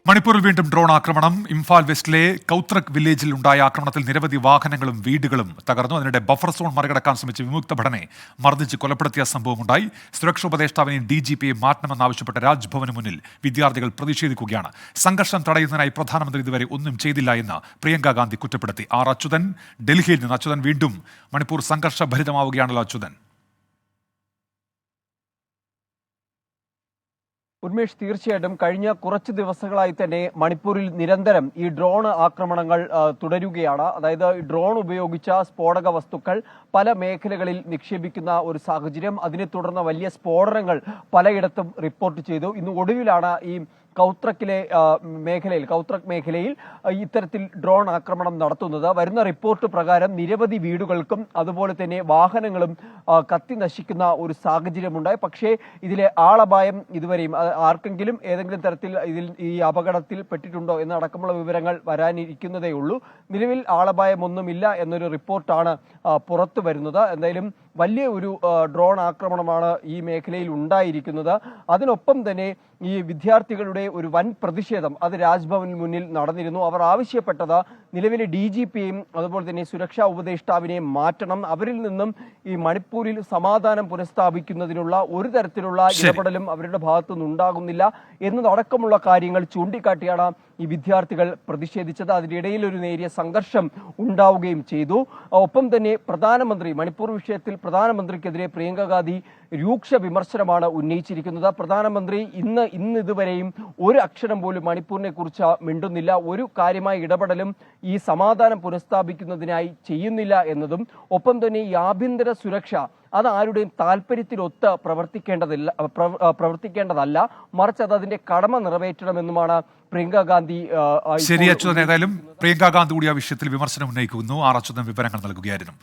മണിപ്പൂരിൽ വീണ്ടും ഡ്രോൺ ആക്രമണം. ഇംഫാൽ വെസ്റ്റിലെ കൗത്രക് വില്ലേജിൽ ഉണ്ടായ ആക്രമണത്തിൽ നിരവധി വാഹനങ്ങളും വീടുകളും തകർന്നു. അതിനിടെ ബഫർ സോൺ മറികടക്കാൻ ശ്രമിച്ച വിമുക്ത ഭടനെ മർദ്ദിച്ച് കൊലപ്പെടുത്തിയ സംഭവമുണ്ടായി. സുരക്ഷാ ഉപദേഷ്ടാവിനെയും DGPയെയും മാറ്റണമെന്നാവശ്യപ്പെട്ട രാജ്ഭവന് മുന്നിൽ വിദ്യാർത്ഥികൾ പ്രതിഷേധിക്കുകയാണ്. സംഘർഷം തടയുന്നതിനായി പ്രധാനമന്ത്രി ഇതുവരെ ഒന്നും ചെയ്തില്ല എന്ന് പ്രിയങ്ക ഗാന്ധി കുറ്റപ്പെടുത്തി. അച്യുതൻ ഡൽഹിയിൽ നിന്ന്. അച്യുതൻ, വീണ്ടും മണിപ്പൂർ സംഘർഷഭരിതമാവുകയാണല്ലോ അച്യുതൻ. ഉന്മേഷ്, തീർച്ചയായിട്ടും കഴിഞ്ഞ കുറച്ച് ദിവസങ്ങളായി തന്നെ മണിപ്പൂരിൽ നിരന്തരം ഈ ഡ്രോൺ ആക്രമണങ്ങൾ തുടരുകയാണ്. അതായത് ഡ്രോൺ ഉപയോഗിച്ച സ്ഫോടക വസ്തുക്കൾ പല മേഖലകളിൽ നിക്ഷേപിക്കുന്ന ഒരു സാഹചര്യം, അതിനെ തുടർന്ന് വലിയ സ്ഫോടനങ്ങൾ പലയിടത്തും റിപ്പോർട്ട് ചെയ്തു. ഇന്ന് ഒടുവിലാണ് ഈ കൗത്രക് മേഖലയിൽ ഇത്തരത്തിൽ ഡ്രോൺ ആക്രമണം നടത്തുന്നത്. വരുന്ന റിപ്പോർട്ട് പ്രകാരം നിരവധി വീടുകൾക്കും അതുപോലെ തന്നെ വാഹനങ്ങളും കത്തി നശിക്കുന്ന ഒരു സാഹചര്യമുണ്ടായി. പക്ഷേ ഇതിലെ ആളപായം ഇതുവരെയും ആർക്കെങ്കിലും ഏതെങ്കിലും തരത്തിൽ ഈ അപകടത്തിൽ പെട്ടിട്ടുണ്ടോ എന്നടക്കമുള്ള വിവരങ്ങൾ വരാനിരിക്കുന്നതേ ഉള്ളൂ. നിലവിൽ ആളപായമൊന്നുമില്ല എന്നൊരു റിപ്പോർട്ടാണ് പുറത്തു വരുന്നത്. എന്തായാലും വലിയ ഒരു ഡ്രോൺ ആക്രമണമാണ് ഈ മേഖലയിൽ ഉണ്ടായിരിക്കുന്നത്. അതിനൊപ്പം തന്നെ ഈ വിദ്യാർത്ഥികളുടെ ഒരു വൻ പ്രതിഷേധം അത് രാജ്ഭവന് മുന്നിൽ നടന്നിരുന്നു. അവർ ആവശ്യപ്പെട്ടത് നിലവിലെ DGPയെയും അതുപോലെ തന്നെ സുരക്ഷാ ഉപദേഷ്ടാവിനെയും മാറ്റണം. അവരിൽ നിന്നും ഈ മണിപ്പൂരിൽ സമാധാനം പുനഃസ്ഥാപിക്കുന്നതിനുള്ള ഒരു തരത്തിലുള്ള ഇടപെടലും അവരുടെ ഭാഗത്തുനിന്ന് ഉണ്ടാകുന്നില്ല എന്നതടക്കമുള്ള കാര്യങ്ങൾ ചൂണ്ടിക്കാട്ടിയാണ് ഈ വിദ്യാർത്ഥികൾ പ്രതിഷേധിച്ചത്. അതിനിടയിൽ ഒരു നേരിയ സംഘർഷം ഉണ്ടാവുകയും ചെയ്തു. ഒപ്പം തന്നെ മണിപ്പൂർ വിഷയത്തിൽ പ്രധാനമന്ത്രിക്കെതിരെ പ്രിയങ്ക ഗാന്ധി രൂക്ഷ വിമർശനമാണ് ഉന്നയിച്ചിരിക്കുന്നത്. പ്രധാനമന്ത്രി ഇതുവരെയും ഒരു അക്ഷരം പോലും മണിപ്പൂരിനെ കുറിച്ച് മിണ്ടുന്നില്ല. ഒരു കാര്യമായ ഇടപെടലും ഈ സമാധാനം പുനഃസ്ഥാപിക്കുന്നതിനായി ചെയ്യുന്നില്ല എന്നതും, ഒപ്പം തന്നെ ഈ ആഭ്യന്തര സുരക്ഷ അത് ആരുടെയും താല്പര്യത്തിനൊത്ത് പ്രവർത്തിക്കേണ്ടതല്ല, മറിച്ച് അത് അതിന്റെ കടമ നിറവേറ്റണമെന്നുമാണ് പ്രിയങ്ക ഗാന്ധി. ശരി അച്യുതൻ, ഏതായാലും പ്രിയങ്ക ഗാന്ധി കൂടി ആ വിഷയത്തിൽ വിമർശനം ഉന്നയിക്കുന്നു. അച്യുതൻ വിവരങ്ങൾ നൽകുകയായിരുന്നു.